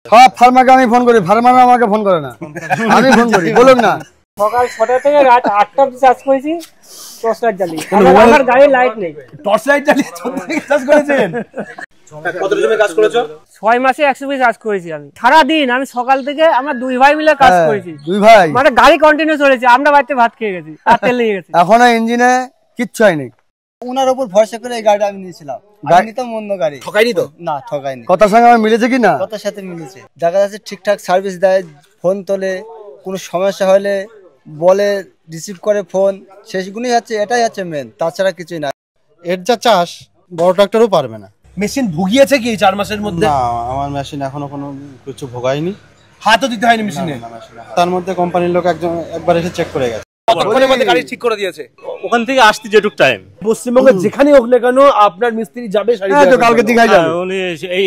সব ফার্মাকে আমি ফোন করি, ফার্মার আমাকে ফোন করে না, আমি ফোন করি। বলুন না, সকাল 6টা থেকে রাত 8টা অবধি চার্জ করেছি টর্চ লাইট জ্বালিয়ে। আমার গাড়ির লাইট নেই, টর্চ লাইট জ্বালিয়ে চার্জ করেছেন। কতটা জমি কাজ করেছো? 6 মাসে 100 পিস কাজ করেছি আমি। সারা দিন আমি সকাল থেকে আমরা 2 ভাই মিলে কাজ করেছি। 2 ভাই মানে গাড়ি কন্টিনিউ চলেছে, আমরা বাড়িতে ভাত খেয়ে গেছি আর তেল নিয়ে গেছি। এখনো ইঞ্জিনে কিচ্ছু হয়নি। ওনার উপর ভরসা করে এই গাড়িটা আমি নিয়েছিলাম। গাড়ি তো অন্য গাড়ি, ঠকাইনি তো? না ঠকাইনি। কথার সঙ্গে আমার মিলেছে কি না? কথার সাথে মিলেছে। দেখা যাচ্ছে ঠিকঠাক সার্ভিস দেয়, ফোন তোলে, কোনো সমস্যা হলে বলে, রিসিভ করে ফোন, শেষগুলোই হচ্ছে, এটাই হচ্ছে মেন, তাছাড়া কিছুই না। এর যা চাষ বড় ট্রাক্টরও পারবে না। মেশিন ভুগিয়েছে কি 4 মাসের মধ্যে? না, আমার মেশিন এখনো কোনো কিছু ভোগায়নি, হাতও দিতে হয়নি মেশিনে। তার মধ্যে কোম্পানির লোক একবার এসে চেক করে গেছে। কতক্ষণের মধ্যে গাড়ি ঠিক করে দিয়েছে? ওখান থেকে আসতে যেটুক টাইম। পশ্চিমবঙ্গে যেখানে হোক না কেন আপনার মিস্ত্রি যাবে, কালকে দিঘায় যাবে। উনি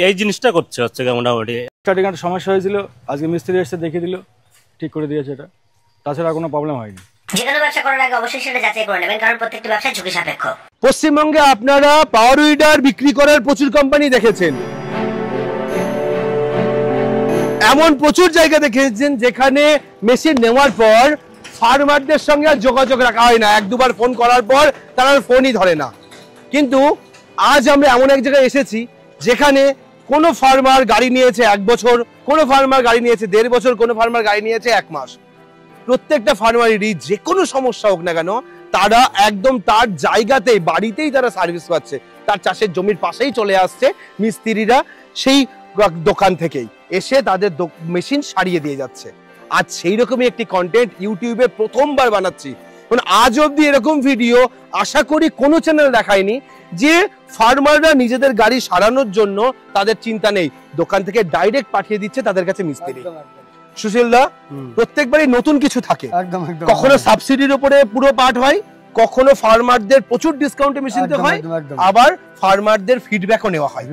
এই জিনিসটা করছে হচ্ছে মোটামুটি। স্টার্টিং একটা সমস্যা হয়েছিল, আজকে মিস্ত্রি এসে দেখিয়ে দিল, ঠিক করে দিয়েছে। এটা তাছাড়া কোনো প্রবলেম হয়নি। যে কোনো ব্যবসা করার আগে অবশ্যই সেটা যাচাই করে নেবেন, কারণ প্রত্যেকটা ব্যবসা ঝুঁকি সাপেক্ষ। পশ্চিমবঙ্গে আপনারা পাওয়ার উইডার বিক্রি করার প্রচুর কোম্পানি দেখেছেন, এমন প্রচুর জায়গা দেখেছেন যেখানে মেশিন নেওয়ার পর ফার্মারদের সঙ্গে আর যোগাযোগ রাখা হয় না। 1-2 বার ফোন করার পর তারা ফোনই ধরে না। কিন্তু আজ আমরা এমন এক জায়গায় এসেছি যেখানে কোনো ফার্মার গাড়ি নিয়েছে 1 বছর, কোনো ফার্মার গাড়ি নিয়েছে 1.5 বছর, কোনো ফার্মার গাড়ি নিয়েছে 1 মাস। প্রত্যেকটা ফার্মারেরই যে কোনো সমস্যা হোক না কেন, তারা একদম তার জায়গাতেই, বাড়িতেই তারা সার্ভিস পাচ্ছে। তার চাষের জমির পাশেই চলে আসছে মিস্ত্রিরা, সেই দোকান থেকেই এসে তাদের মেশিন সারিয়ে দিয়ে যাচ্ছে। আজ সেই রকমই একটি কন্টেন্ট ইউটিউবে প্রথমবার বানাচ্ছি। আজ অব্দি এরকম ভিডিও আশা করি কোনো চ্যানেল দেখায়নি যে ফার্মাররা নিজেদের গাড়ি সারানোর জন্য তাদের চিন্তা নেই, দোকান থেকে ডাইরেক্ট পাঠিয়ে দিচ্ছে তাদের কাছে মিস্ত্রি। সুশীল দা, প্রত্যেকবারই নতুন কিছু থাকে, কখনো সাবসিডির উপরে পুরো পার্ট হয়, কখনো ফার্মারদের প্রচুর ডিসকাউন্টে মেশিন দিতে হয়, আবার ফার্মারদের ফিডব্যাকও নেওয়া হয়।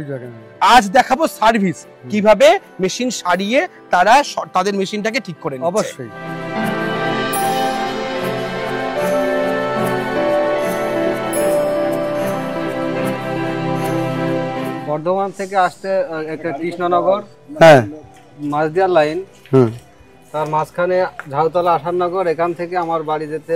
আজ দেখাবো সার্ভিস, কিভাবে মেশিন সারিয়ে তারা তাদের মেশিনটাকে ঠিক করে নিচ্ছে। অবশ্যই বর্ধমান থেকে আসতে একটা কৃষ্ণনগর, হ্যাঁ মাঝদিয়ার লাইন, তার মাঝখানে ঝাউতলা আসাননগর। এখান থেকে আমার বাড়ি যেতে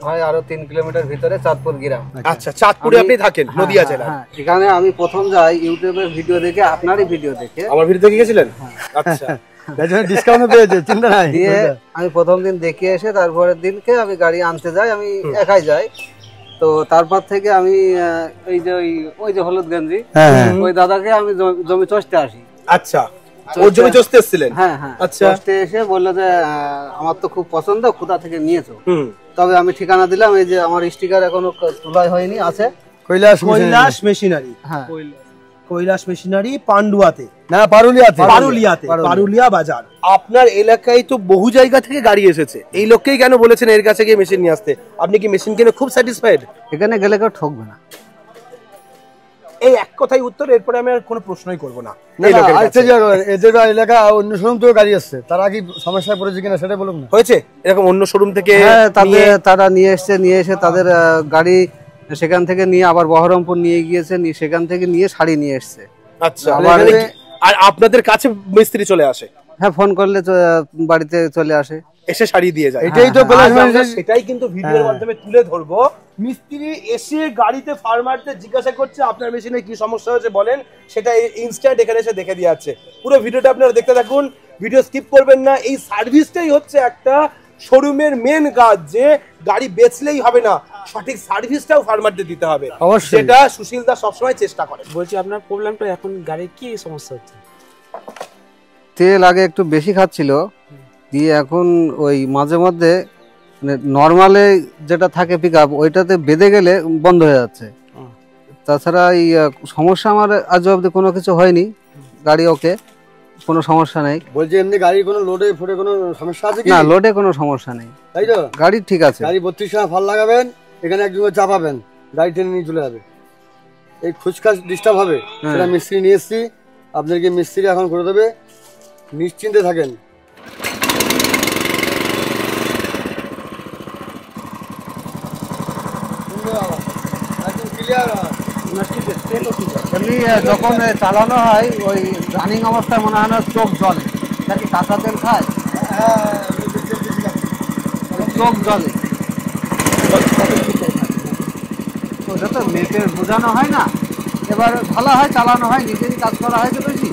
হয় আরো 3 কিলোমিটার ভিতরে চাঁদপুর গ্রাম। আচ্ছা, চাঁদপুরে আপনি থাকেন, নদিয়া জেলা। হ্যাঁ, এখানে আমি প্রথম যাই ইউটিউবের ভিডিও দেখে, আপনারই ভিডিও দেখে। আমার ভিডিও দেখে গেছিলেন? আচ্ছা, ডিসকাউন্ট পেয়েছে, চিন্তা নাই। দিয়ে আমি প্রথম দিন দেখে এসে তারপরের দিনকে আমি গাড়ি আনতে যাই, আমি একাই যাই। তো তারপর থেকে আমি ওই যে হলুদ গেঞ্জি, ওই দাদাকে আমি জমি চষতে আসি। আচ্ছা, ওর জমি চষতে এসেছিলেন? হ্যাঁ হ্যাঁ, আচ্ছা। চষতে এসে বললো যে আমার তো খুব পছন্দ, কোথা থেকে নিয়েছো? তবে আমি ঠিকানা দিলাম, এই যে আমার স্টিকার এখনো তোলা হয়নি, আছে কৈলাস মেশিনারি। হ্যাঁ, কৈলাস মেশিনারি, পান্ডুয়াতে না, পারুলিয়া বাজার। আপনার এলাকায় তো বহু জায়গা থেকে গাড়ি এসেছে, এই লোককেই কেন বলেছেন এর কাছে গিয়ে মেশিন নিয়ে আসতে? আপনি কি মেশিন কিনে খুব স্যাটিসফাইড? এখানে গেলে কেউ ঠকবে না, এই এক কথাই উত্তর। এরপরে আমি আর কোনো প্রশ্নই করবো না। এদের এলাকা অন্য শোরুম থেকে গাড়ি আসছে, তারা কি সমস্যায় পড়েছে কিনা সেটা বলুন না। হয়েছে এরকম অন্য শোরুম থেকে? তারা নিয়ে এসে তাদের গাড়ি সেখান থেকে নিয়ে আবার বহরমপুর নিয়ে গিয়েছে, সেখান থেকে নিয়ে শাড়ি নিয়ে এসছে। আচ্ছা, আর আপনাদের কাছে মিস্ত্রি চলে আসে? হ্যাঁ, ফোন করলে বাড়িতে চলে আসে, এসে শাড়ি দিয়ে যায়। এটাই তো সেটাই কিন্তু ভিডিওর মাধ্যমে তুলে ধরবো। মিস্ত্রি এসে গাড়িতে ফার্মারদের জিজ্ঞাসা করছে আপনার মেশিনে কি সমস্যা হয়েছে বলেন, সেটা ইনস্ট্যান্ট এখানে এসে দেখে দিয়ে যাচ্ছে। পুরো ভিডিওটা আপনারা দেখতে থাকুন, ভিডিও স্কিপ করবেন না। এই সার্ভিসটাই হচ্ছে একটা শোরুমের মেন কাজ, যে গাড়ি বেচলেই হবে না, সঠিক সার্ভিসটাও ফার্মারদের দিতে হবে। সেটা সুশীল দা সবসময় চেষ্টা করে। বলছি, আপনার প্রবলেমটা এখন গাড়ির কি সমস্যা হচ্ছে? তেল আগে একটু বেশি খাচ্ছিল, দিয়ে এখন ওই মাঝে মধ্যে নর্মালে যেটা থাকে পিকআপ, ওইটাতে বেঁধে গেলে বন্ধ হয়ে যাচ্ছে। তাছাড়া এই সমস্যা আমার আজ অবধি কোনো কিছু হয়নি, গাড়ি ওকে, কোনো সমস্যা নেই। বলছি এমনি গাড়ির কোনো লোডে ফুটে কোনো সমস্যা আছে কি? না, লোডে কোনো সমস্যা নেই, তাই তো? গাড়ি ঠিক আছে। গাড়ি 32 সময় ফাল লাগাবেন, এখানে একজন চাপাবেন, গাড়ি টেনে নিয়ে চলে যাবে। এই খুচখাচ ডিস্টার্ব হবে, সেটা মিস্ত্রি নিয়ে এসছি, আপনাদেরকে মিস্ত্রি এখন করে দেবে, নিশ্চিন্তে থাকেন। একদম ক্লিয়ার। এমনি যখন চালানো হয় ওই রানিং অবস্থায় মনে হয় না চোখ জলে, নাকি কাঁচা তেল খায়, চোখ জলে, ওটা তো মেপে বোঝানো হয় না। এবার ভালো হয়, চালানো হয়, নিজেরই কাজ করা হয় তো বেশি,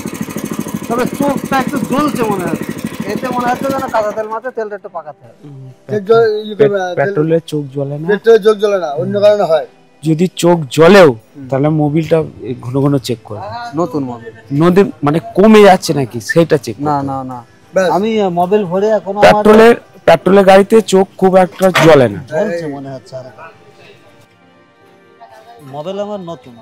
তবে চোখটা একটু জ্বলছে মনে হচ্ছে, এতে মনে হচ্ছে যেন কাঁচা তেল মাত্র তেলটা একটু পাকাতে হবে। পেট্রোলের চোখ জ্বলে না, পেট্রোলের চোখ জ্বলে না, অন্য কারণে হয়। যদি চোখ জ্বলেও তাহলে মোবিলটা ঘন ঘন চেক করে, নতুন মোবিল নদী মানে কমে যাচ্ছে নাকি সেটা চেক। না না না, আমি মোবিল ভরে এখনো পেট্রোলের গাড়িতে চোখ খুব একটা জ্বলে না, জ্বলছে মনে হচ্ছে। আর মোবিল আমার নতুন,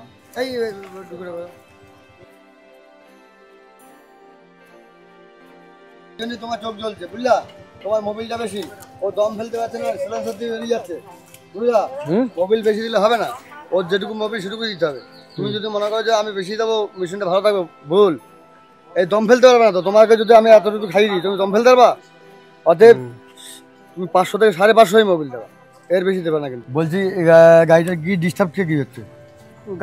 তোমার চোখ জ্বলছে বুঝলা, তোমার মোবিলটা বেশি, ও দম ফেলতে পারছে না, সিলেন্সার দিয়ে বেরিয়ে যাচ্ছে বুঝলা। মোবিল বেশি দিলে হবে না, ওর যেটুকু মোবিল সেটুকু দিতে হবে। তুমি যদি মনে করো যে আমি বেশি দেবো মেশিনটা ভালো থাকবে, ভুল। এই দম ফেলতে পারবে না তো, তোমাকে যদি আমি এতটুকু খাইয়ে দিই তুমি দম ফেলতে পারবা? অতএব তুমি 500 থেকে 550 মোবিল দেবা, এর বেশি দেবে না। কিন্তু বলছি গাড়িটার কি ডিস্টার্ব কি হচ্ছে?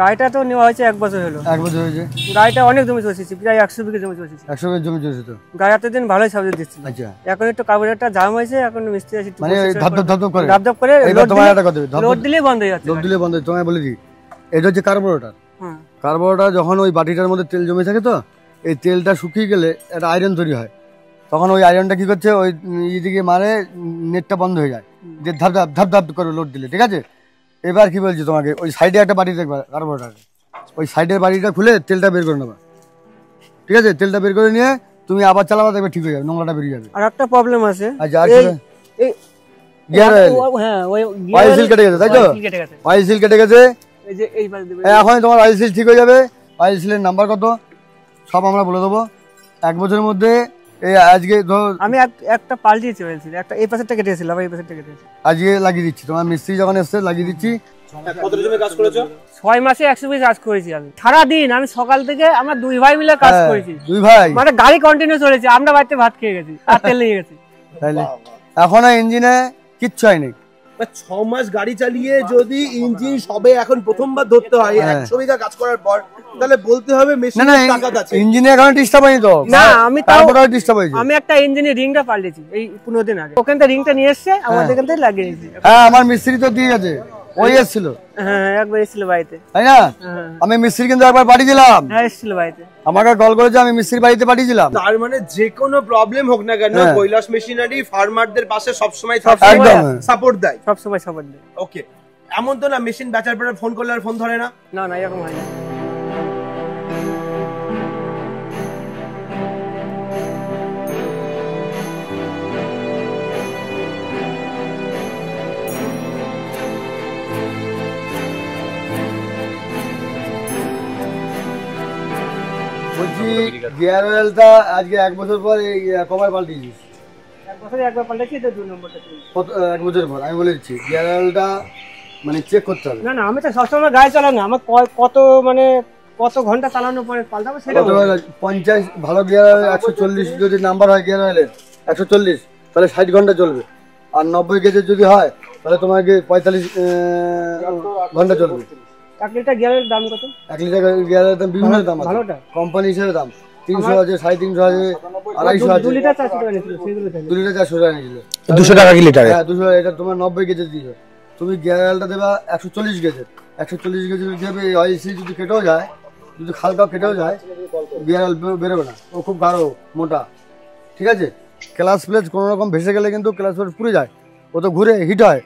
গাড়িটা তো নেওয়া হয়েছে 1 বছর হলো। 1 বছর হয়েছে। গাড়িটা অনেক জমি চলছে, প্রায় 100 বিঘা জমি চলছে। 100 বিঘা জমি চলছে তো গাড়ি এতদিন ভালোই সার্ভিস দিচ্ছিল। আচ্ছা, এখন একটু কার্বোরেটরটা জাম হয়েছে, এখন মিস্ত্রি আসি মানে ধাপ করে লোড তোমার একটা কথা লোড দিলেই বন্ধ হয়ে যাচ্ছে। লোড দিলে বন্ধ, তোমায় বলে দিই এটা হচ্ছে কার্বোরেটর। কার্বোরেটর যখন ওই বাটিটার মধ্যে তেল জমে থাকে তো, এই তেলটা শুকিয়ে গেলে একটা আয়রন তৈরি হয়, তখন ওই আয়রনটা কি করছে ওই এদিকে মারে, নেটটা বন্ধ হয়ে যায়, যে ধাপ ধাপ ধাপ ধাপ করে লোড দিলে। ঠিক আছে, এবার কি বলছি তোমাকে, ওই সাইডে একটা বাটি দেখবা কার্বোরেটর, ওই সাইডের বাটিটা খুলে তেলটা বের করে নেবা। ঠিক আছে, তেলটা বের করে নিয়ে তুমি আবার চালাবা, দেখবে ঠিক হয়ে যাবে, নোংরাটা বেরিয়ে যাবে। আর একটা প্রবলেম আছে, আচ্ছা গিয়ার অয়েল, হ্যাঁ ওই অয়েল সিল কেটে গেছে, তাই তো? অয়েল সিল কেটে গেছে, এই যে এই পাশে দেবে, এখন তোমার অয়েল সিল ঠিক হয়ে যাবে। অয়েল সিলের নাম্বার কত সব আমরা বলে দেবো 1 বছরের মধ্যে। এই আজকে ধর আমি একটা পাল্টিয়েছি অয়েল সিল, একটা এই পাশেরটা কেটেছিলাম, এই পাশেরটা কেটেছি, আজকে লাগিয়ে দিচ্ছি। তোমার মিস্ত্রি যখন এসছে লাগিয়ে দিচ্ছি। কত জমি কাজ করেছো? 6 মাসে 100 পিস কাজ করেছি আমি সারাদিন। আমি সকাল থেকে আমরা 2 ভাই মিলে কাজ করেছি। 2 ভাই মানে গাড়ি কন্টিনিউ চলেছে, আমরা বাড়িতে ভাত খেয়ে গেছি আর তেল নিয়ে গেছি। তাইলে এখনো ইঞ্জিনে কিচ্ছু হয়নি। 6 মাস গাড়ি চালিয়ে যদি ইঞ্জিন সবে এখন প্রথমবার ধরতে হয় 100 বিঘা কাজ করার পর, তাহলে বলতে হবে মেশিনের তাকাত আছে। ইঞ্জিনে এখনো ডিস্টার্ব হয়নি তো? না, আমি তারপরে ডিস্টার্ব হয়েছে। আমি একটা ইঞ্জিনের রিংটা পাল্টেছি এই 15 দিন আগে, ওখান থেকে রিংটা নিয়ে এসেছে, আমাদের এখান থেকে লাগিয়ে দিয়েছি। হ্যাঁ, আমার মিস্ত্রি তো দিয়ে গেছে, ওই এসেছিল। হ্যাঁ, একবার এসেছিল বাড়িতে, তাই না? আমি মিস্ত্রি কিন্তু একবার পাঠিয়ে দিলাম। হ্যাঁ, এসেছিল বাড়িতে, আমাকে কল করেছে, আমি মিস্ত্রির বাড়িতে পাঠিয়ে দিলাম। তার মানে যে কোনো প্রবলেম হোক না কেন, কৈলাস মেশিনারি ফার্মারদের পাশে সবসময় সাপোর্ট দেয়, সবসময় সাপোর্ট দেয়। ওকে, এমন তো না মেশিন বেচার পরে ফোন করলে আর ফোন ধরে না? না না, এরকম হয় না। বলছি গিয়ার অয়েলটা আজকে 1 বছর পর কবার পাল্টিয়েছিস? 1 বছরে একবার পাল্টেছি, এটা 2 নম্বরটা চলছে। 1 বছর পর আমি বলে দিচ্ছি গিয়ার অয়েলটা মানে চেক করতে হবে। না না, আমি তো সবসময় গাড়ি চালানো, আমার কত মানে কত ঘন্টা চালানোর পরে পাল্টাবো সেটা 50 ভালো গিয়ার 140 যদি নাম্বার হয় গিয়ার অয়েলের 140, তাহলে 60 ঘন্টা চলবে। আর 90 গেজের যদি হয় তাহলে তোমাকে 45 ঘন্টা চলবে। 1 লিটার গিয়ারের দাম কত? 1 লিটার গিয়ারের দাম বিভিন্ন দাম আছে, কোম্পানি হিসেবে দাম 300 আছে, 350 আছে, 250 আছে। 2 লিটার 400 টাকা নিয়েছিল, সেগুলো 2 লিটার 400 টাকা নিয়েছিল, 200 টাকা কি লিটারে? হ্যাঁ 200। এটা তোমার 90 গেজের দিয়েছে, তুমি গিয়ার অয়েলটা দেবা 140 গেজের। 140 গেজের দেবে, অয়েল সিল যদি কেটেও যায়, যদি হালকা কেটেও যায়, গিয়ার অয়েল বেরোবে না, ও খুব গাঢ় মোটা। ঠিক আছে, ক্লাস প্লেট কোনো রকম ভেসে গেলে কিন্তু ক্লাস প্লেট পুড়ে যায়, ও তো ঘুরে হিট হয়,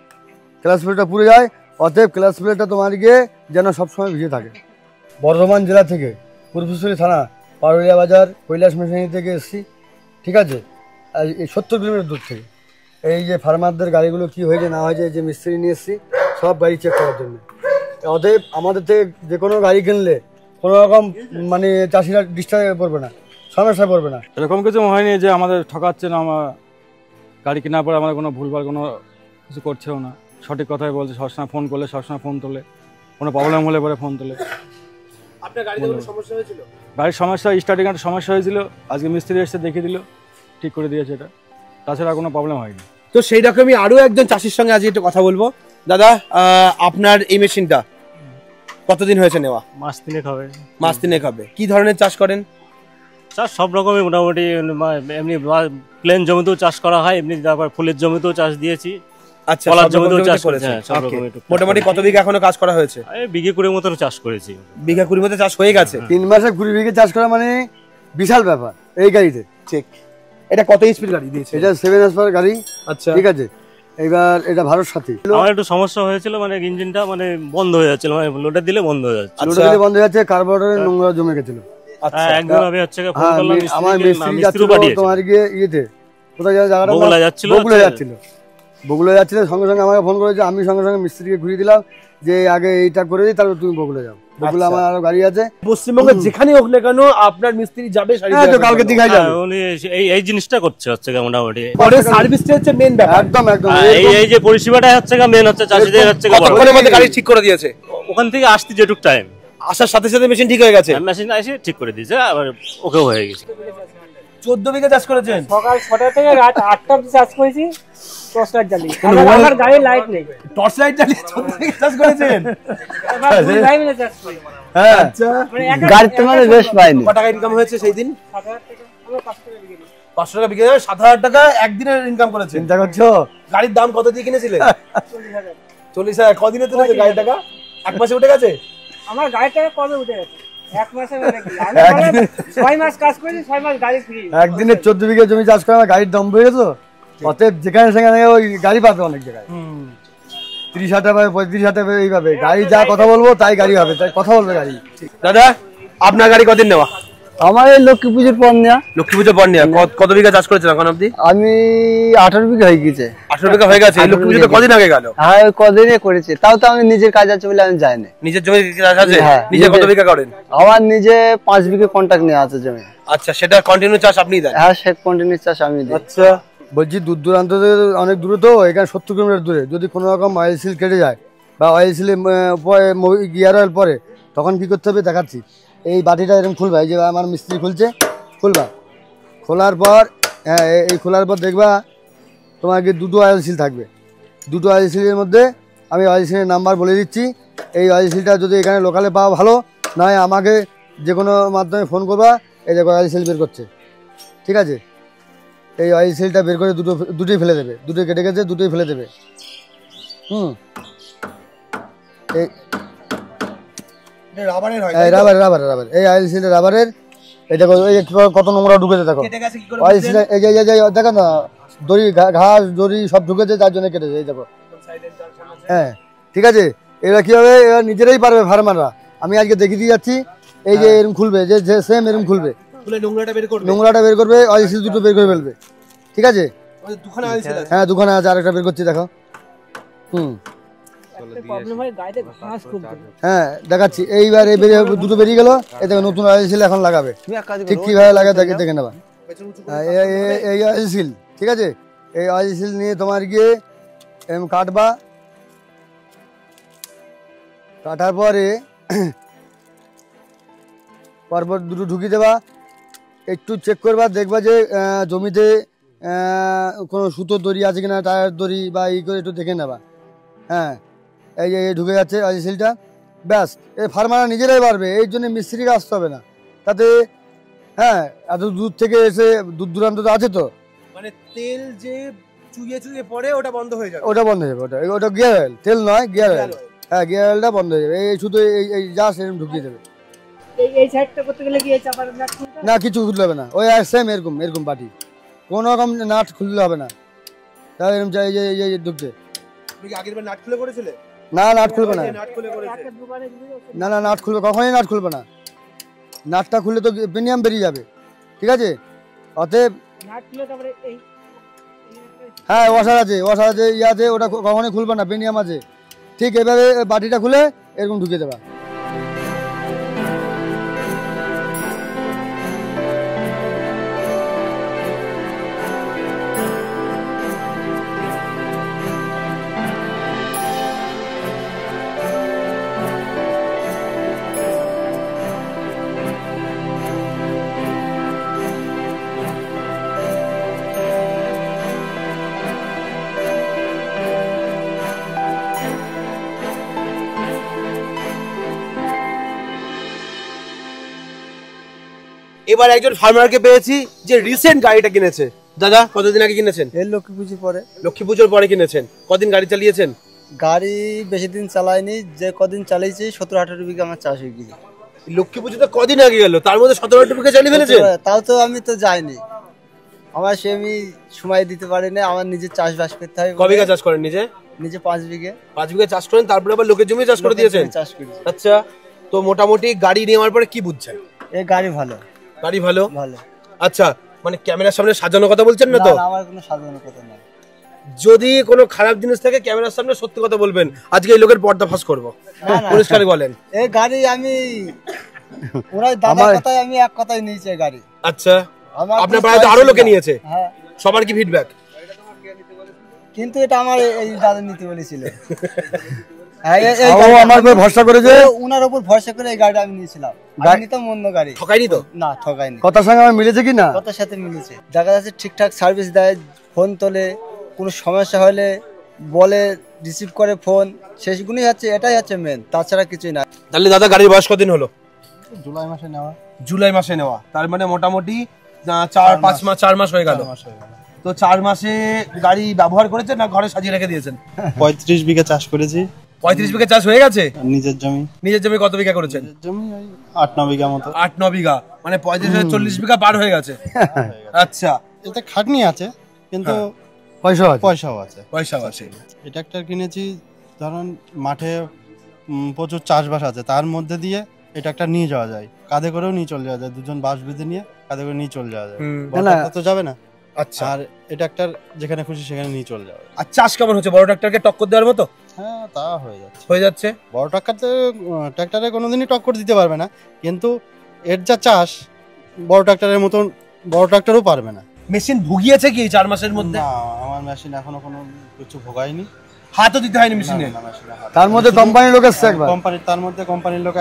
ক্লাস প্লেটটা পুড়ে যায়। অতএব ক্লাস প্লেটটা তোমার গিয়ে যেন সবসময় ভিজে থাকে। বর্ধমান জেলা থেকে পূর্বস্থলী থানা পারুলিয়া বাজার কৈলাস মেশিনারি থেকে এসেছি। ঠিক আছে, 70 কিলোমিটার দূর থেকে। এই যে ফার্মারদের গাড়িগুলো কি হয়েছে না হয়েছে, যে মিস্ত্রি নিয়ে এসেছি সব গাড়ি চেক করার জন্য। অতএব আমাদের থেকে যে কোনো গাড়ি কিনলে কোনো রকম মানে চাষিরা ডিস্টার্বে পড়বে না, সমস্যায় পড়বে না। এরকম কিছু হয়নি যে আমাদের ঠকাচ্ছে না, আমার গাড়ি কেনার পরে আমাদের কোনো ভুলভাল কোনো কিছু করছেও না, সঠিক কথাই বলছে। সবসময় ফোন করলে সবসময় ফোন তোলে, কোনো প্রবলেম হলে পরে ফোন তোলে। আপনার গাড়িতে কোনো সমস্যা হয়েছিল? গাড়ির সমস্যা, স্টার্টিং একটা সমস্যা হয়েছিল, আজকে মিস্ত্রি এসে দেখিয়ে দিল, ঠিক করে দিয়েছে। এটা তাছাড়া কোনো প্রবলেম হয়নি। তো সেই রকমই আরো একজন চাষির সঙ্গে আজকে একটু কথা বলবো। দাদা, আপনার এই মেশিনটা কতদিন হয়েছে নেওয়া? মাস 3 হবে। মাস 3 হবে। কি ধরনের চাষ করেন? চাষ সব রকমই মোটামুটি, এমনি প্লেন জমিতেও চাষ করা হয়, এমনি তারপর ফুলের জমিতেও চাষ দিয়েছি। আচ্ছা, কলার জমিতেও চাষ করেছি। মোটামুটি কত বিঘা এখনো কাজ করা হয়েছে? বিঘে 20 মতো চাষ করেছি। বিঘা 20 মতো চাষ হয়ে গেছে। 3 মাসে 20 বিঘে চাষ করা মানে বিশাল ব্যাপার এই গাড়িতে। ঠিক। এটা কত এইচপির গাড়ি দিয়েছে? এটা 7 HP গাড়ি। আচ্ছা, ঠিক আছে। এবার এটা ভারত সাথী। আমার একটু সমস্যা হয়েছিল, মানে ইঞ্জিনটা মানে বন্ধ হয়ে যাচ্ছিল, মানে লোডে দিলে বন্ধ হয়ে যাচ্ছে। লোডে দিলে বন্ধ হয়ে যাচ্ছে, কার্বোরেটরে নোংরা জমে গেছিল। আচ্ছা, একদম আমি হচ্ছে ফোন করলাম আমার মিস্ত্রি যাচ্ছিল তোমার গিয়ে ইয়েতে, কোথায় জায়গাটা বগুলা যাচ্ছিল, বগুলা যাচ্ছিল, সঙ্গে সঙ্গে আমাকে ফোন করেছে, আমি সঙ্গে সঙ্গে মিস্ত্রিকে ঘুরিয়ে দিলাম যে আগে এইটা করে দিই, তারপর তুমি বগুলা যাও। বগুলা আমার আরো গাড়ি আছে। পশ্চিমবঙ্গে যেখানে হোক না কেন আপনার মিস্ত্রি যাবে, কালকে দীঘায় যাবে। উনি এই জিনিসটা করছে হচ্ছে মোটামুটি। পরে সার্ভিসটা হচ্ছে মেন ব্যাপার। একদম একদম এই যে পরিষেবাটা হচ্ছে মেন হচ্ছে চাষিদের হচ্ছে। কতক্ষণের মধ্যে গাড়ি ঠিক করে দিয়েছে? ওখান থেকে আসতে যেটুক টাইম, আসার সাথে সাথে মেশিন ঠিক হয়ে গেছে। মেশিন এসে ঠিক করে দিয়েছে, আবার ওকেও হয়ে গেছে। 14 বিঘা চাষ করেছেন? সকাল 6টা থেকে রাত 8টা অবধি চাষ করেছি, টর্চ লাইট জ্বালিয়ে। আমার গাড়ির লাইট নেই, টর্চ লাইট জ্বালিয়ে 14 বিঘা চাষ করেছেন? দুই ভাই মিলে চাষ করি। হ্যাঁ, আচ্ছা, গাড়ি তো মানে বেশ পাইনি। কত টাকা ইনকাম হয়েছে সেই দিন? 7,000 টাকা। আমরা 5 টাকা বিক্রি করি। 500 টাকা বিঘা, 7,000 টাকা একদিনের ইনকাম করেছেন। চিন্তা করছো? গাড়ির দাম কত দিয়ে কিনেছিলেন? 40,000। 40,000। কদিনে তুলেছে গাড়ির টাকা? 1 মাসে উঠে গেছে? আমার গাড়ির টাকা কবে উঠে গেছে? 1 মাসে মানে কি? আমি 6 মাস কাজ করেছি, 6 মাস গাড়ি ফ্রি। একদিনে 14 বিঘা জমি চাষ করে আমার গাড়ির দাম বেড়ে গেছে। অতএব যেখানে সেখানে ওই গাড়ি পাবে অনেক জায়গায়। 30,000 পাবে, 35,000 পাবে, এইভাবে গাড়ি যা কথা বলবো তাই গাড়ি হবে, তাই কথা বলবে গাড়ি। দাদা, আপনার গাড়ি কদিন নেওয়া? আমার এই লক্ষ্মী পুজোর পর নেওয়া। লক্ষ্মী পুজোর পর নেওয়া। কত বিঘা চাষ করেছেন এখন অব্দি? আমি 18 বিঘা হয়ে গেছে। 18 বিঘা হয়ে গেছে। লক্ষ্মী পুজো কদিন আগে গেল? হ্যাঁ, কদিনে করেছে, তাও তো আমি নিজের কাজ আছে বলে আমি যাইনি। নিজের জমি চাষ আছে? হ্যাঁ, নিজে কত বিঘা করেন? আমার নিজে 5 বিঘা কন্ট্রাক্ট নেওয়া আছে জমি। আচ্ছা, সেটা কন্টিনিউ চাষ আপনিই দেন? হ্যাঁ, সে কন্টিনিউ চাষ আমি দিই। আচ্ছা, বলছি দূর দূরান্ত অনেক দূরে তো, এখানে 70 কিলোমিটার দূরে। যদি কোনো রকম অয়েল সিল কেটে যায় বা অয়েল সিলে গিয়ার অয়েল পরে, তখন কি করতে হবে দেখাচ্ছি। এই বাটিটা এরকম খুলবা, এই যে আমার মিস্ত্রি খুলছে, খুলবা। খোলার পর এই খোলার পর দেখবা তোমাকে 2টো অয়েল সিল থাকবে। 2টো অয়েল সিলের মধ্যে আমি অয়েল সিলের নাম্বার বলে দিচ্ছি। এই অয়েল সিলটা যদি এখানে লোকালে পাওয়া ভালো, নয় আমাকে যে কোনো মাধ্যমে ফোন করবা। এই দেখো অয়েল সিল বের করছে, ঠিক আছে? এই অয়েল সিলটা বের করে দুটোই ফেলে দেবে। দুটোই কেটে গেছে, দুটোই ফেলে দেবে। এই রাবারের হয়, রাবার এই অয়েল সিলটা রাবারের। এই দেখো এই কত নোংরা ঢুকেছে, দেখো অয়েল সিল। এই যে দেখো না, দড়ি ঘাস দড়ি সব ঢুকেছে, তার জন্য কেটেছে। এই দেখো, হ্যাঁ, ঠিক আছে। এরা কি হবে, এরা নিজেরাই পারবে ফার্মাররা। আমি আজকে দেখিয়ে দিয়ে যাচ্ছি। এই যে এরকম খুলবে, যে সেম এরকম খুলবে, নোংরাটা বের করবে, অয়েল সিল দুটো বের করে ফেলবে, ঠিক আছে? হ্যাঁ, দুখানে আছে, আরেকটা বের করছি, দেখো। হ্যাঁ, দেখাচ্ছি। এইবার দুটো বেরিয়ে গেল। এই দেখো নতুন অয়েল সিল এখন লাগাবে। ঠিক কিভাবে লাগে দেখে নেবা। এই অয়েল সিল, ঠিক আছে? এই অয়েল সিল নিয়ে তোমার গিয়ে কাটবা। কাটার পরে পরপর দুটো ঢুকিয়ে দেবা। একটু চেক করবা, দেখবা যে জমিতে কোনো সুতোর দড়ি আছে কিনা, টায়ার দড়ি বা এই করে একটু দেখে নেবা। হ্যাঁ, এই যে ঢুকে যাচ্ছে অয়েল সিলটা। ব্যাস, এই ফার্মাররা নিজেরাই পারবে, এই জন্য মিস্ত্রিকে আসতে হবে না। তাতে হ্যাঁ, এত দূর থেকে এসে দূর দূরান্ত তো আছে, তো মানে তেল যে চুইয়ে পড়ে ওটা বন্ধ হয়ে যাবে। ওটা বন্ধ হয়ে যাবে। ওটা গিয়ার অয়েল, তেল নয়, গিয়ার অয়েল। হ্যাঁ, গিয়ার অয়েলটা বন্ধ হয়ে যাবে। এই শুধু এই জাস্ট এরকম ঢুকিয়ে দেবে। এই সাইডটা করতে গেলে কি এই চাপার নাট খুলতে হবে? না, কিছু খুলতে হবে না। ওই সেম এরকম বাটি, কোনো রকম নাট খুলতে হবে না। তাহলে এরকম চাই এই ঢুকছে। তুমি কি আগের বার নাট খুলে করেছিলে? না, নাট খুলবে না। নাট খুলে করেছে? না, নাট খুলবে, কখনোই নাট খুলবে না। নাটটা খুললে তো প্রিমিয়াম বেরিয়ে যাবে, ঠিক আছে? অতএব নাট খুলে তারপরে এই হ্যাঁ, ওয়াশার আছে, ইয়ে আছে, ওটা কখনোই খুলবে না, প্রিমিয়াম আছে। ঠিক এভাবে বাটিটা খুলে এরকম ঢুকিয়ে দেবা। এবার একজন ফার্মারকে পেয়েছি যে রিসেন্ট গাড়িটা কিনেছে। দাদা কতদিন আগে কিনেছেন? এর লক্ষ্মী পুজো পরে। লক্ষ্মী পুজোর পরে কিনেছেন। কদিন গাড়ি চালিয়েছেন? গাড়ি বেশি দিন চালাইনি, যে কদিন চালিয়েছি 17-18 বিঘা আমার চাষ হয়ে গেছে। লক্ষ্মী পুজোটা কদিন আগে গেল, তার মধ্যে 17-18 বিঘা চালিয়ে ফেলেছেন? তাও তো আমি তো যাইনি, আমার সে আমি সময় দিতে পারি না, আমার নিজের চাষবাস করতে হয়। ক বিঘা চাষ করেন? নিজে 5 বিঘা। 5 বিঘা চাষ করেন, তারপরে আবার লোকের জমি চাষ করে দিয়েছেন? চাষ করি। আচ্ছা, তো মোটামুটি গাড়ি নেওয়ার পরে কি বুঝছেন? এই গাড়ি ভালো। গাড়ি ভালো? ভালো। আচ্ছা, মানে ক্যামেরার সামনে সাজানো কথা বলছেন না তো? না, আমার কোনো সাজানো কথা না। যদি কোনো খারাপ জিনিস থাকে ক্যামেরার সামনে সত্যি কথা বলবেন। আজকে এই লোকের পর্দা ফাঁস করবো, পরিষ্কার বলেন। এই গাড়ি আমি ওরাই দাদার কথাই আমি এক কথাই নিয়েছি গাড়ি। আচ্ছা, আপনার প্রায় আরো লোকে নিয়েছে? হ্যাঁ। সবার কি ফিডব্যাক? কিন্তু এটা আমার এই দাদা নিতে বলেছিল। আমার উপর ভরসা করেছে, ওনার উপর ভরসা করে এই গাড়িটা আমি নিয়েছিলাম। আমি তো অন্য গাড়ি। ঠকাইনি তো? না, ঠকাইনি। কথার সঙ্গে আমার মিলেছে কি না? কথার সাথে মিলেছে। দেখা যাচ্ছে ঠিকঠাক সার্ভিস দেয়, ফোন তোলে, কোনো সমস্যা হলে বলে, রিসিভ করে ফোন, শেষগুলোই হচ্ছে, এটাই হচ্ছে মেন, তাছাড়া কিছুই না। তাহলে দাদা গাড়ির বয়স কদিন হলো? জুলাই মাসে নেওয়া। জুলাই মাসে নেওয়া, তার মানে মোটামুটি 4 মাস হয়ে গেল। তো 4 মাসে গাড়ি ব্যবহার করেছেন না ঘরে সাজিয়ে রেখে দিয়েছেন? 35 বিঘা চাষ করেছি। 35 বিঘা চাষ হয়ে গেছে? নিজের জমি। নিজের জমি কত বিঘা করেছেন? জমি 8-9 বিঘা মতো। 8-9 বিঘা, মানে 35-40 বিঘা পার হয়ে গেছে। আচ্ছা, এতে খাটনি আছে কিন্তু পয়সাও আছে। পয়সাও আছে। এটা একটা কিনেছি, ধরুন মাঠে প্রচুর চাষবাস আছে, তার মধ্যে দিয়ে এটা একটা নিয়ে যাওয়া যায়, কাঁধে করেও নিয়ে চলে যাওয়া যায়, দুজন বাস বেঁধে নিয়ে কাঁধে করে নিয়ে চলে যাওয়া যায়। তো যাবে না। আচ্ছা, আর এটা একটা যেখানে খুশি সেখানে নিয়ে চলে যাওয়া যায়। আর চাষ কেমন হচ্ছে? বড় ট্রাক্টরকে টক্কর দেওয়ার মতো? হ্যাঁ, তা হয়ে যাচ্ছে। বড় ট্রাক্টরে কোনোদিনই টক্কর দিতে পারবে না, কিন্তু এর যা চাষ বড় ট্রাক্টরের মতন বড় ট্রাক্টরও পারবে না। মেশিন ভুগিয়েছে কি 4 মাসের মধ্যে? না, আমার মেশিন এখনো কোনো কিছু ভোগায়নি। হাতও দিতে হয়নি মেশিনে? তার মধ্যে কোম্পানির লোক এসেছে একবার। কোম্পানির লোক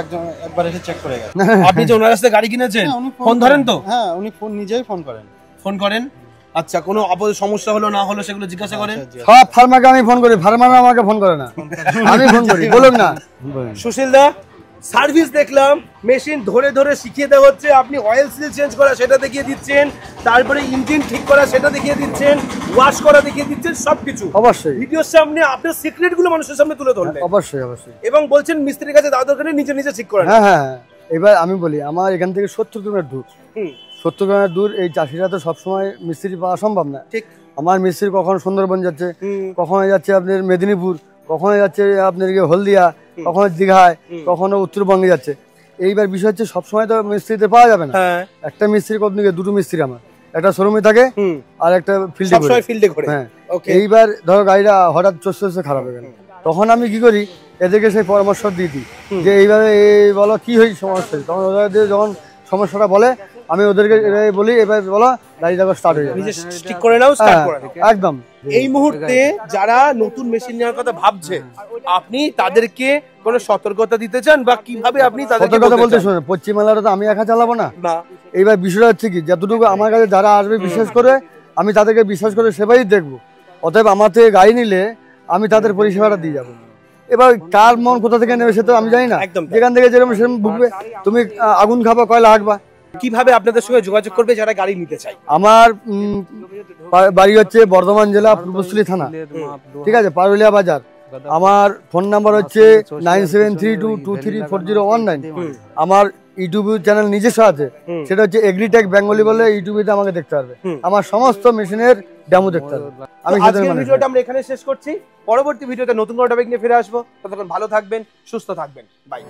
একবার এসে চেক করে গেছে। আপনি যে ওনার কাছে গাড়ি কিনেছেন, ফোন ধরেন তো? হ্যাঁ, উনি নিজেই ফোন করেন। আচ্ছা, কোনো সমস্যা হলো না হলো সেগুলো জিজ্ঞাসা করেন? সব ফার্মাকে আমি ফোন করি, ফার্মার আমাকে ফোন করে না, আমি ফোন করি। বলুন না সুশীল দা, সার্ভিস দেখলাম, মেশিন ধরে ধরে শিখিয়ে দেওয়া হচ্ছে, আপনি অয়েল সিল চেঞ্জ করা সেটা দেখিয়ে দিচ্ছেন, তারপরে ইঞ্জিন ঠিক করা সেটা দেখিয়ে দিচ্ছেন, ওয়াশ করা দেখিয়ে দিচ্ছেন, সবকিছু অবশ্যই ভিডিওর সামনে আপনার সিক্রেট গুলো মানুষের সামনে তুলে ধরবেন। অবশ্যই। এবং বলছেন মিস্ত্রির কাছে দাদা করে নিজে ঠিক করেন। হ্যাঁ, এবার আমি বলি, আমার এখান থেকে 70 কিলোমিটার দূর। 70 কিলোমিটার দূর, এই চাষিরা তো সবসময় মিস্ত্রি পাওয়া সম্ভব না। ঠিক, আমার মিস্ত্রি কখনো সুন্দরবন যাচ্ছে, কখনো যাচ্ছে আপনার মেদিনীপুর, কখনো যাচ্ছে আপনার হলদিয়া, কখনো দীঘায়, কখনো উত্তরবঙ্গে যাচ্ছে। এইবার বিষয় হচ্ছে সবসময় তো মিস্ত্রিতে পাওয়া যাবে না। একটা মিস্ত্রি কতদিকে, দুটো মিস্ত্রি আমার, একটা শোরুমে থাকে আর একটা ফিল্ডে ঘোরে। হ্যাঁ, এইবার ধরো গাড়িটা হঠাৎ চষে খারাপ হয়ে গেল, তখন আমি কি করি, এদেরকে সেই পরামর্শ দিয়ে দিই যে এইভাবে এই বলো কি হয়েছে সমস্যা। তখন ওদের যখন সমস্যাটা বলে, আমি ওদেরকে বলি এবার বলো গাড়িটা স্টার্ট হয়ে যাবে, ঠিক করে নাও, স্টার্ট করে নাও। একদম। এই মুহূর্তে যারা নতুন মেশিন নেওয়ার কথা ভাবছে, আপনি তাদেরকে কোনো সতর্কতা দিতে চান বা কিভাবে আপনি তাদেরকে বলতে শুনুন, পশ্চিমবাংলাটা তো আমি একা চালাবো না। এইবার বিষয়টা হচ্ছে কি, যতটুকু আমার কাছে যারা আসবে বিশেষ করে, আমি তাদেরকে বিশ্বাস করে সেবাই দেখবো। অতএব আমার থেকে গাড়ি নিলে আমি তাদের পরিষেবাটা দিয়ে যাবো। এবার কার মন কোথা থেকে নেবে সে তো আমি জানি না, যেখান থেকে যেরকম সেরকম ভুগবে। তুমি আগুন খাবা, কয়লা হাঁকবা। কিভাবে আপনাদের সঙ্গে যোগাযোগ করবে যারা গাড়ি নিতে চায়? আমার বাড়ি হচ্ছে বর্ধমান জেলা পূর্বস্থলী থানা, ঠিক আছে, পারুলিয়া বাজার। আমার ফোন নাম্বার হচ্ছে 9732234019। আমার ইউটিউব চ্যানেল নিজস্ব আছে, সেটা হচ্ছে এগ্রিটেক বেঙ্গলি বলে, ইউটিউবে আমাকে দেখতে পারবে। আমার সমস্ত মেশিনের ডেমো দেখতে পারবে। আমি আজকের ভিডিওটা আমরা এখানে শেষ করছি। পরবর্তী ভিডিওতে নতুন কোনো টপিক নিয়ে ফিরে আসবো। ততক্ষণ ভালো থাকবেন, সুস্থ থাকবেন, বাই।